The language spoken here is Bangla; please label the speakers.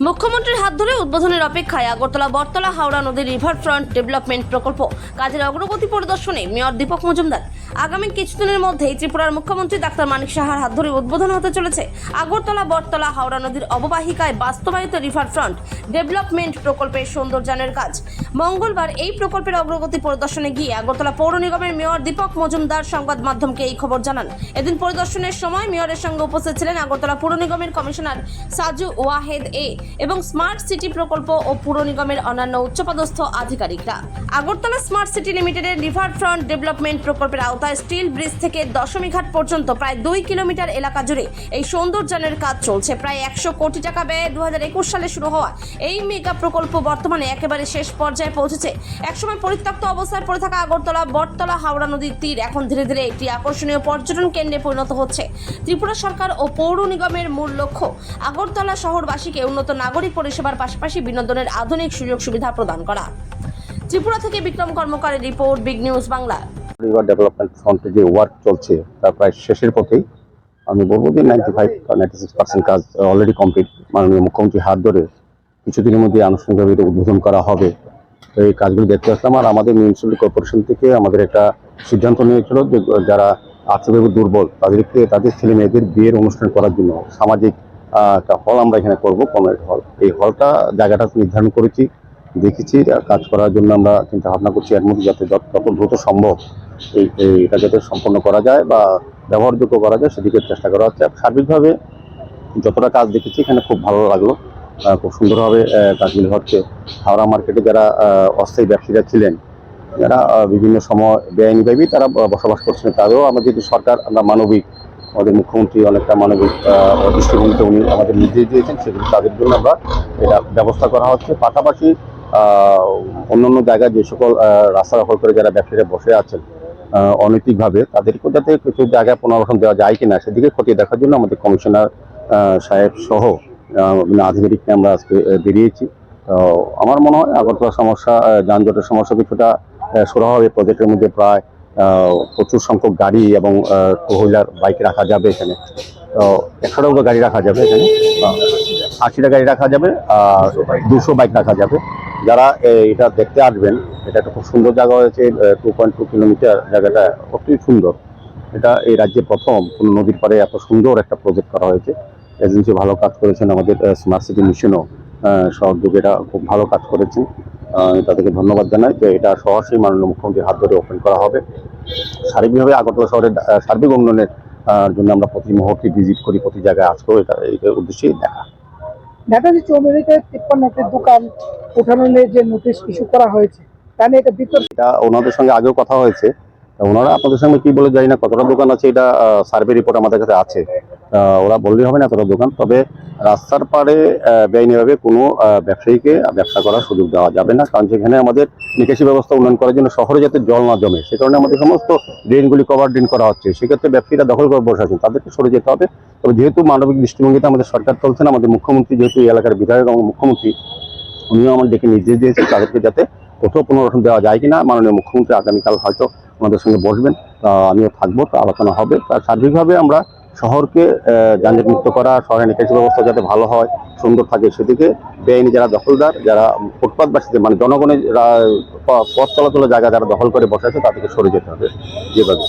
Speaker 1: মুখ্যমন্ত্রীর হাত ধরে উদ্বোধনের অপেক্ষায় আগরতলা বটতলা হাওড়া নদীর রিভারফ্রন্ট ডেভেলপমেন্ট প্রকল্প কাজের অগ্রগতি পরিদর্শনে মেয়র দীপক মজুমদার। আগামী কিছুদিনের মধ্যেই ত্রিপুরার মুখ্যমন্ত্রী ডাক্তার মানিক সাহার হাত ধরে উদ্বোধন হতে চলেছে আগরতলা বটতলা হাওড়া নদীর অববাহিকায় বাস্তবায়িত রিভারফ্রন্ট ডেভেলপমেন্ট প্রকল্পের সৌন্দর্যায়নের কাজ। মঙ্গলবার এই প্রকল্পের অগ্রগতি পরিদর্শনে গিয়ে আগরতলা পৌর নিগমের মেয়র দীপক মজুমদার সংবাদ মাধ্যমকে এই খবর জানান। এদিন পরিদর্শনের সময় মেয়রের সঙ্গে উপস্থিত ছিলেন আগরতলা পৌর নিগমের কমিশনার সাজু ওয়াহেদ এবং স্মার্ট সিটি প্রকল্প ও পুর নিগমের অন্যান্য উচ্চপদস্থ আধিকারিকরা। আগরতলা স্মার্ট সিটি লিমিটেডের রিভারফ্রন্ট ডেভেলপমেন্ট প্রকল্পের আওতায় স্টিল ব্রিজ থেকে দশমীঘাট পর্যন্ত প্রায় 2 কিলোমিটার এলাকা জুড়ে এই সৌন্দর্যায়নের কাজ চলছে। প্রায় 100 কোটি টাকা ব্যয়ে 2021 সালে শুরু হওয়া এই মেগা প্রকল্প বর্তমানে একেবারে শেষ পর্যায়ে পৌঁছেছে। একসময় পরিত্যক্ত অবস্থায় পড়ে থাকা আগরতলা বটতলা হাওড়া নদীর তীর এখন ধীরে ধীরে একটি আকর্ষণীয় পর্যটন কেন্দ্রে পরিণত হচ্ছে। ত্রিপুরা সরকার ও পৌর নিগমের মূল লক্ষ্য আগরতলা শহরবাসীকে উন্নত নাগরিক পরিষেবার পাশাপাশি বিনোদনের আধুনিক সুযোগ সুবিধা প্রদান করা। ত্রিপুরা থেকে বিক্রম কর্মকারের report, Big News Bangla.
Speaker 2: River development ফ্রন্টে যে ওয়ার্ক চলছে তার প্রায় শেষের পথেই। আমি বলবো যে 95-96% কাজ অলরেডি কমপ্লিট। মাননীয় মুখ্যমন্ত্রীর হাত ধরে কিছুদিনের মধ্যে আনুষ্ঠানিকভাবে এটা উদ্বোধন করা হবে। এই কাজগুলো দেখতে আসলাম। আর আমাদের মিউনিসিপ্যালিটি কর্পোরেশন থেকে আমাদের একটা সিদ্ধান্ত নিয়েছিল যে যারা আর্থিকভাবে দুর্বল তাদের ছেলে মেয়েদের বিয়ের অনুষ্ঠান করার জন্য সামাজিক একটা হল আমরা এখানে করবো, কমিউনিটি হল। এই হলটা জায়গাটা নির্ধারণ করেছি, দেখেছি। কাজ করার জন্য আমরা চিন্তা ভাবনা করছি এর মধ্যে যাতে যত দ্রুত সম্ভব এটা যাতে সম্পন্ন করা যায় বা ব্যবহারযোগ্য করা যায় সেদিকে চেষ্টা করা হচ্ছে। সার্বিকভাবে যতটা কাজ দেখেছি এখানে খুব ভালো লাগলো, খুব সুন্দরভাবে কাজগুলি হচ্ছে। হাওড়া মার্কেটে যারা অস্থায়ী ব্যবসায়ীরা ছিলেন, যারা বিভিন্ন সময় বেআইনিভাবেই তারা বসবাস করছিলেন, তাদেরও আমাদের যে সরকার, আমরা মানবিক, আমাদের মুখ্যমন্ত্রী অনেকটা মানবিক দৃষ্টিভঙ্গিতে উনি আমাদের নির্দেশ দিয়েছেন, সেগুলো তাদের জন্য আমরা এটা ব্যবস্থা করা হচ্ছে। পাশাপাশি অন্যান্য জায়গায় যে সকল রাস্তা দখল করে যারা ব্যবসায়ীরা বসে আছেন অনৈতিকভাবে, তাদেরকেও যাতে কিছু জায়গায় পুনর্বাসন দেওয়া যায় কিনা সেদিকে খতিয়ে দেখার জন্য আমাদের কমিশনার সাহেব সহ আধিকারিক নিয়ে আমরা আজকে বেরিয়েছি। তো আমার মনে হয় আগরতলা সমস্যা, যানজটের সমস্যা কিছুটা সরা হবে। প্রজেক্টের মধ্যে প্রায় প্রচুর সংখ্যক গাড়ি এবং টু হুইলার বাইক রাখা যাবে এখানে। তো 100টা গাড়ি রাখা যাবে এখানে, 80টা গাড়ি রাখা যাবে, আর 200 বাইক রাখা যাবে। যারা এটা দেখতে আসবেন, এটা একটা খুব সুন্দর জায়গা হয়েছে। 2.2 কিলোমিটার জায়গাটা অত্যন্ত সুন্দর। এটা এই রাজ্যে প্রথম কোনো নদীর পাড়ে এত সুন্দর একটা প্রজেক্ট করা হয়েছে। এজেন্সি ভালো কাজ করেছেন, আমাদের স্মার্ট সিটি মিশনও সহযোগে এটা খুব ভালো কাজ করেছেন। তাদেরকে ধন্যবাদ জানাই যে এটা সরাসরি মাননীয় মুখ্যমন্ত্রীর হাত ধরে ওপেন করা হবে। সার্বিকভাবে আগরতলা শহরের সার্বিক উন্নয়নের জন্য আমরা প্রতি মুহূর্তে ভিজিট করি, প্রতি জায়গায় আসবো, এটা উদ্দেশ্যেই
Speaker 3: দেখা যাচ্ছে অমেরিকায় 53টি দোকান উঠানো নিয়ে যে নোটিশ ইস্যু করা হয়েছে, তা নিয়ে এটা বিতর্ক।
Speaker 2: এটা ওনাদের সঙ্গে আগেও কথা হয়েছে। ওনারা আপনাদের সঙ্গে কি বলে জানি না, কতটা দোকান আছে এটা সার্ভে রিপোর্ট আমাদের কাছে আছে। ওরা বললেই হবে না এতটা দোকান। তবে রাস্তার পাড়ে বেআইনিভাবে কোনো ব্যবসায়ীকে ব্যবসা করার সুযোগ দেওয়া যাবে না, কারণ সেখানে আমাদের নিকাশি ব্যবস্থা উন্নয়ন করার জন্য শহরে যাতে জল না জমে সে কারণে আমাদের সমস্ত ড্রেনগুলি কভার ড্রেন করা হচ্ছে। সেক্ষেত্রে ব্যবসায়ীরা দখল করে বসে আছেন, তাদেরকে সরে যেতে হবে। তবে যেহেতু মানবিক দৃষ্টিভঙ্গিতে আমাদের সরকার চলছেন, আমাদের মুখ্যমন্ত্রী যেহেতু এই এলাকার বিধায়ক এবং মুখ্যমন্ত্রী, উনিও আমাদের দেখে নির্দেশ দিয়েছেন তাদেরকে যাতে কোথাও পুনর্বাসন দেওয়া যায় কিনা। মাননীয় মুখ্যমন্ত্রী আগামীকাল হয়তো আমাদের সঙ্গে বসবেন, আমিও থাকবো, তো আলোচনা হবে। তার সার্বিকভাবে আমরা শহরকে যানজট মুক্ত করা, শহরের নিকাশি ব্যবস্থা যাতে ভালো হয়, সুন্দর থাকে, সেদিকে বেআইনি যারা দখলদার, যারা ফুটপাথবাসীদের মানে জনগণের পথ চলাচলের জায়গা যারা দখল করে বসে আছে তাদেরকে সরে যেতে হবে যেভাবে।